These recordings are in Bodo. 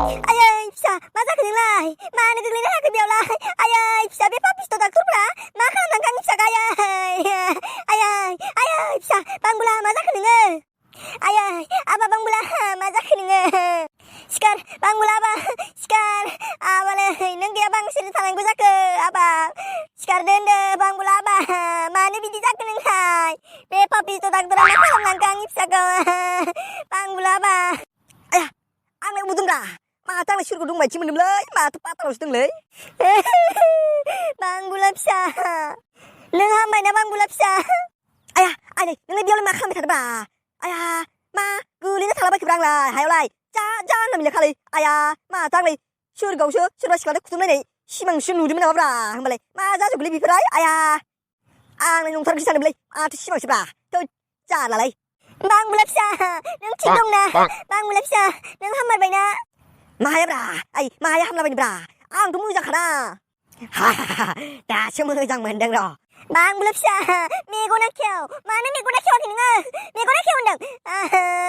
Ayay, bisa, masa kedelai, mana kedelai nak kebiolai. Ayay, bisa bepa pisto tak turun mak kan nangkang bisa kaya. Ayay, ayay, bisa, bang bula masa kedengar. Ayay, apa bang bula masa kedengar. Sekarang bang bula apa? Sekarang awalnya nenggia bang sini tangan gue ke apa? Sekarang dende bang bula apa? Mana biji tak kenengai. Bepa pisto tak turun mak kan nangkang bisa kaya. Bang bula apa? Ayah, ane budung dah. Mata masih suruh dong baca mendem leh, mata patah harus dong leh. Bang bulap sah, lengah mana bang bulap sah. Ayah, ayah, lengah dia oleh makan betul bah. Ayah, ma, gulina salah baik berang lah, hayo lah. Jangan namanya kali, ayah, ma, tang leh. Suruh kau suruh sekolah kutung leh. Simang suruh nudu mana berang, malay. Ma, jangan guli biperai, ayah. Ang nong terkisah leh, tu simang sebah. Tu jangan lah leh. Bang bulap sah, neng cidong na. Bang bulap sah, neng hamar bayi na. Mahaya bra, ay mahaya hamla bani bra. Ang tuh mujang kana. Hahaha, dah semua mujang mendeng ro. Bang belum sah, mego nak kau. Mana mego nak kau kini ngah? Mego nak kau undang.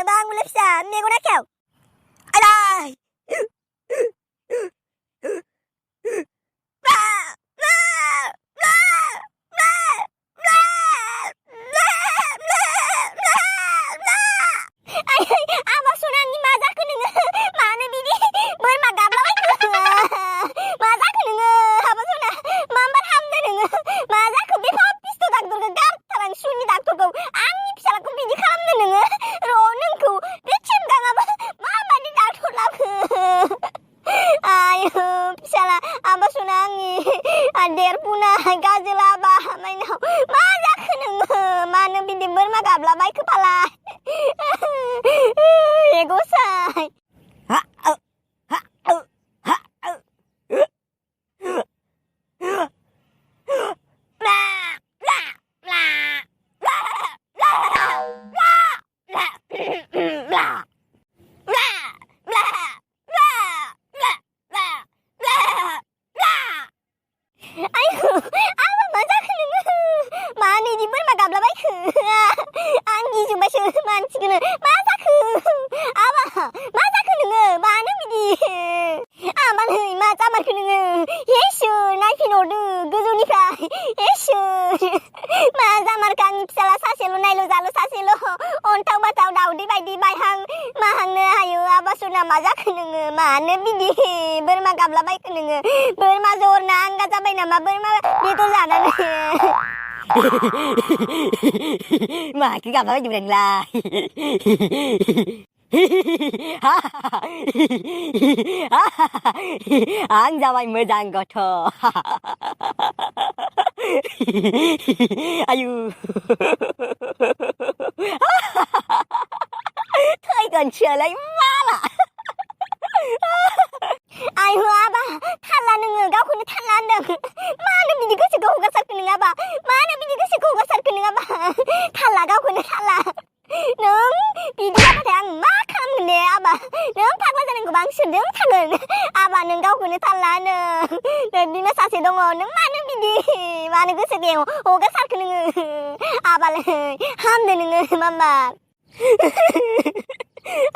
Bang belum sah, mego nak kau. Alay. Ader punah gazel abah mainau maja keneng mana bini bermagab labai kepala ego say ha ha ha Maja kenenge mana bini bermagab labai kenenge bermazor na angga cabai nama berma itu sana mah kita apa aja berani lah ang jawai mejang goto ayu thôi còn chờ lấy má là ai hoa ba than lan nương gao kun than lan nương mana bini ko se ko ga sar kun nga ba mana bini ko se ko ga sar kun nga ba than la gao kun than la nương bini ba thang ma kham ne aba nương phak la janen ko bang sin nương thagen aba nương gao kun than la nương dina sa se dong nương mana bini mana ko se geo o ga sar kun aba le ham de nương mama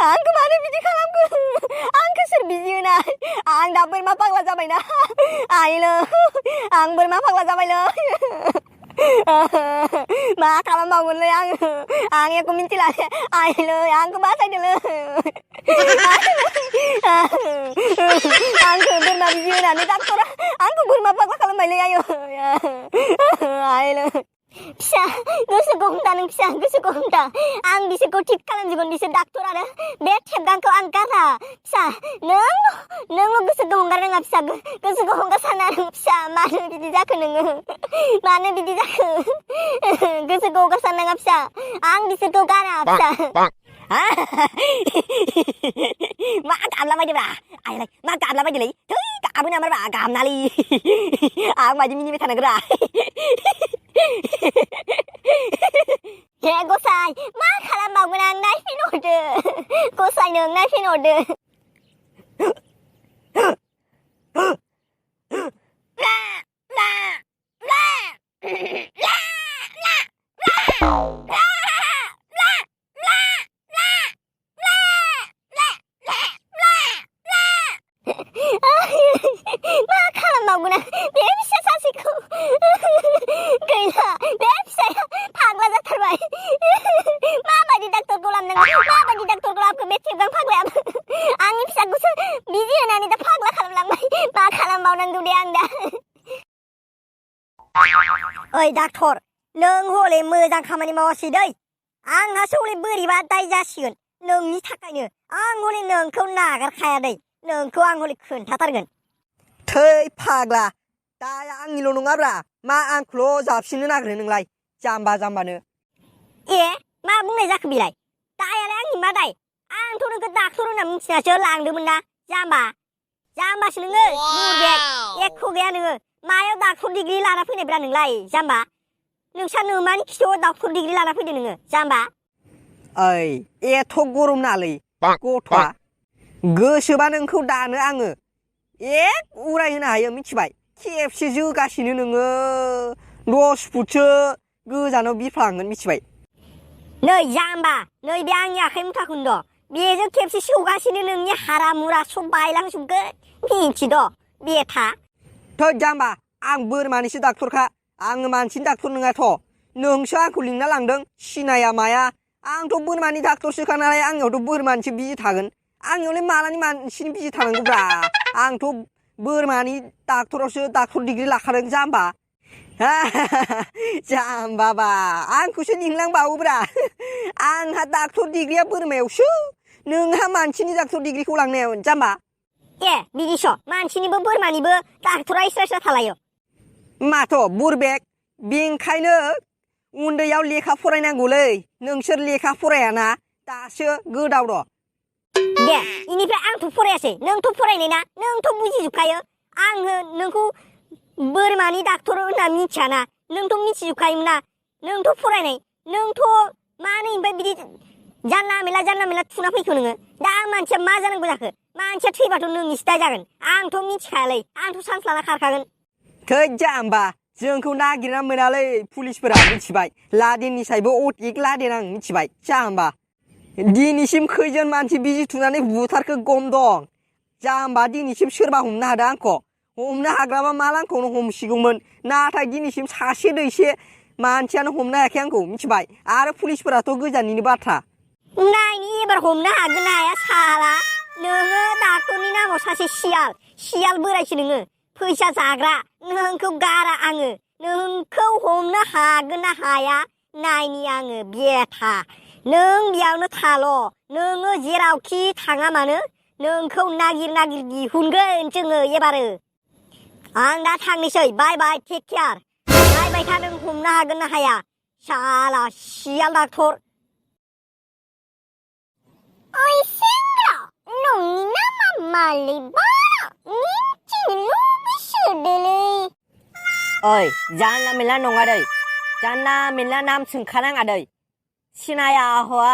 ang kemana biji kalamku? Ang kesir biji na. Ang dah bermapak lah sampai na. Ay lo. Ang bermapak lah sampai lo. Ma kalam bangun le ang. Ang aku minti lah. Ay lo. Ang kebasa je lo. Ang ke berma biji na. Ni tak tora. Ang ke bermapak lah kalam balik ayo. Ay lo. Bisa, gusto ko nang bisa, gusto ko ang bisa ko tik kalan jugon bisa doktor ada, bet hebgang ko ang kata, bisa, nang gusto ko nang bisa, gusto ko sana bisa, mana bidi jak nang, mana bidi jak, gusto ko sana bisa, ang bisa ko kana bisa. Makan lama je bah, ay lagi, makan lama je lagi, tu kamu nama bah, kamu nali, ang maju mini betana gerak. Yeah, go say. Ma kalam bang menang naik fin order. Go say nung naik fin order. La la la la la la. 나오구나. 내 피자 사시고. 그이나 내 피자야 파글라 자탈바이. 마바디 닥터 골람는 마바디 닥터 골랍고 매칠강 파글야. 아니 피자 구스 미지은 아니다 파글라 칼람랑바이. 마 칼람 마우난 두리 앙다. 어이 닥터 렁홀에 무장 가만히 마시더이. 앙하 소리 머리와 다이자시은. 능이 착가이는 앙홀이 능코 나가 가야 돼. 능코 앙홀이 큰 다다르건. थै फाग्ला दाया आंनिल' नङाब्रा मा आंखौल' जाबसिननो नागिरो नोंलाय जाम्बा जाम्बानो ए मा बुंनाय जाखो बिलाय दायालाय आंनि मा दाय आंथ' नोंखौ डाक्टर होनना मिथिनासो लांदोंमोन ना जाम्बासो नोङो बुरबेक एख' गैया नोङो मायाव डाक्टर डिग्री लाना फैनायब्रा नोंलाय जाम्बा नोंसा नोमानि खिथायाव डाक्टर डिग्री लाना फैदों नोङो जाम्बा ओइ एथ' गरम नालै गथ'आ गोसोबा नोंखौ दानो आङो उरायहोनो हायो मिथिबाय खेबसे जोगासिनो नोङो 10 फुटसो गोजानाव बिरफ्लांगोन मिथिबाय नै जाम्बा नै बे आंनि आखाइ मुथाखौनो बेजों खेबसे सौगासिनो नोंनि हारा मुरा सब बायलांजोबगोन मिथिद' बेथा थै जाम्बा आं बोरमानिसो डाक्टरखा आङो मानसिनि डाक्टर नङाथ' नोंसो आंखौ लिंना लांदों सिनाया माया आंथ' बोरमानि डाक्टरसोखा नालाय आंनियावथ' बोरमानिसो बिजि थागोन आंनियावलाय मालानि मानसिनि बिजि थानांगौब्रा आंथ' बोरमानि डाक्टरावसो डाक्टर डिग्री लाखादों जाम्बा जाम्बाबा आंखौसो लिंलांबावोब्रा आंहा डाक्टर डिग्रीया बोरमायावसो नोंहा मानसिनि डाक्टर डिग्रीखौ लांनायाव जाम्बा ए बिदिस' मानसिनिबो बोरमानिबो डाक्टरा एक्सट्रा थालायो माथ' बुरबेक बेंखायनो उन्दैयाव लेखा फरायनांगौलै नोंसोर लेखा फरायाना दासो गोदाव र' दे इनिफ्राय आंथ' फरायासै नोंथ' फरायनाय ना नोंथ' बुजिजोबखायो आङो नोंखौ बोरमानि डाक्टर होनना मिथियाना नोंथ' मिथिजोबखायोमोन ना नोंथ' फरायनाय नोंथ' मानो ओमफ्राय बिदि जानला मेला थुना फैखो नोङो दा मानसिया मा जानांगौ जाखो मानसिया थैबाथ' नोंनिसो दाय जागोन आंथ' मिथिखायालै आंथ' सान्स लाना खारखागोन थै जाम्बा जोंखौ नागिरना मोनालै पुलिसफोरा मिथिबाय लादेननिसायबो अटिक लादेन आं मिथिबाय जाम्बा दिनैसिम खैजोन मानसि बिजि थुनानै बुथारखो गम दं जाम्बा दिनैसिम सोरबा हमनो हादों आंखौ हमनो हाग्राबा माला आंखौनो हमसिगौमोन नाथाय दिनैसिम सासे दैसे मानसियानो हमनो हायाखै आंखौ मिथिबाय आरो पुलिसफोराथ' गोजाननिनो बाथ्रा नायनि एबार हमनो हागोन ना हाया साला नोङो डाक्टरनि नामाव सासे सियाल बोरायसो नोङो फैसा जाग्रा नोंखौ गारा आङो नोंखौ हमनो हागोन ना हाया नायनि आङो बेथा नों बेयावनो थाल' नोङो जेरावखि थाङा मानो नोंखौ नागिर दिहुनगोन जोङो एबारो आं दा थांनोसै बाय बाय टेक केयार नायबाय था नों हमनो हागोन ना हाया साला सियाल डाक्टर ओइ सेंग्रा नोंनि नामा मालिबारा मिन्थिनो लुबैसोदोलै ओइ जानला मेला नङा दै जानला मेला नाम सोंखानाङा दै सिनाया हवा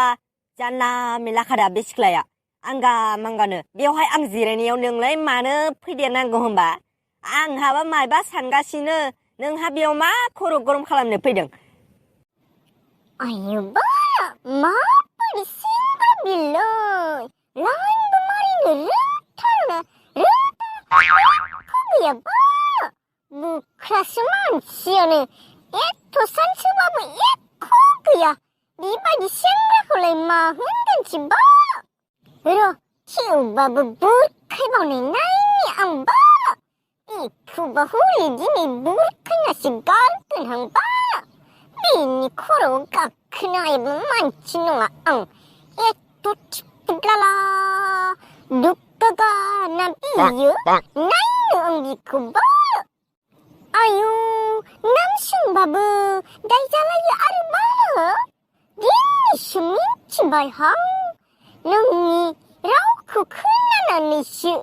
जानला मेला खादा बे सिख्लाया आंगा मांगानो बेवहाय आं जिरायनायाव नोंलाय मानो फैदेरनांगौ होनबा आंहाबा मायबा सानगासिनो नोंहा बेयाव मा खर' गरम खालामनो फैदों आयु बारा माबायदि सेंग्रा बिलाय लाइनबो मारिनो रोंथारो गैया बारा बुख्रासो मानसियानो एथ' सानसोबाबो एख' गैया बेबायदि सेंग्राखौलाय मा होनगोनसि बारा र' थेवबाबो बुरखायबावनाय नायनि आं बारा बेखौबा हले दिनै बुरखायनासो गारगोनहां बारा बेनि खर'आव गाखोनो हायाबो मानसि नङा आं एथ' थिफुदलाला दुग्गागा ना बियो नायनो आं बेखौ बारा आयु नाम सोंबाबो दाय जालायो आरो बारा दिनैसो मिथिबायहां नोंनि रावखौ खोनानानैसो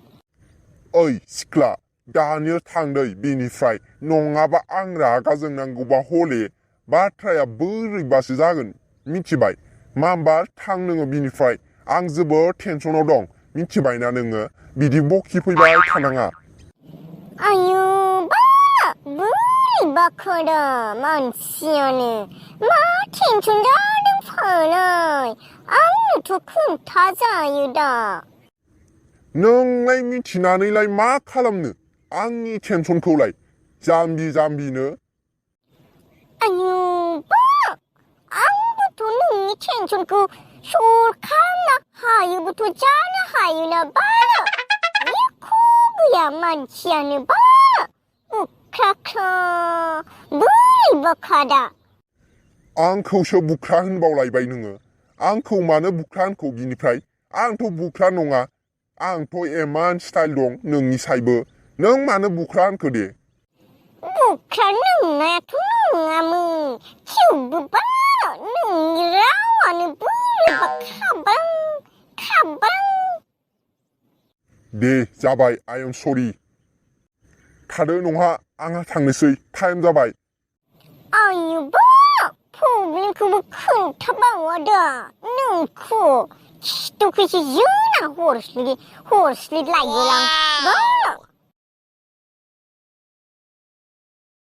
ओइ सिख्ला दानो थांदै बेनिफ्राय नङाबा आं रागा जोंनांगौबा हले बाथ्राया बोरैबासो जागोन मिथिबाय मा होनबा थां नोङो बिनिफ्राय आं जोबोद टेनसनाव दं मिथिबायना नोङो बिदि बखिफैबाय थानाङा आयु बारा बोरैबा खोदा मानसियानो मा टेनसन जादों फालाय आंनोथ' खोन्था जायो दा नोंलाय मिथिनानैलाय मा खालामनो आंनि टेनसनखौलाय जाम्बिनो आयु बा आंबोथ' नोंनि टेनसनखौ सल्भ खालामनो हायोबोथ' जानो हायोना बारा एख' गैया मानसियानो बारा बुख्राख्रा बोरैबाखादा आंखौसो बुख्रा होनबावलायबाय नोङो आंखौ मानो बुख्रा होनखौ बिनिफ्राय आंथ' बुख्रा नङा आंथ' एमान स्टाइल दं नोंनि सायबो नों मानो बुख्रा होनखो दे बुख्रा नोंनायाथ' नङामोन थेवबो बारा नोंनि रावानो बोरैबा खाब्रां दे जाबाय आइ एम सरि थादो नङा आंहा थांनोसै टाइम जाबाय आयु बा प्रब्लेमखौबो खोन्थाबावा दा नोंखौ खिथुखौसो जोना हरस्लिद लायगोलां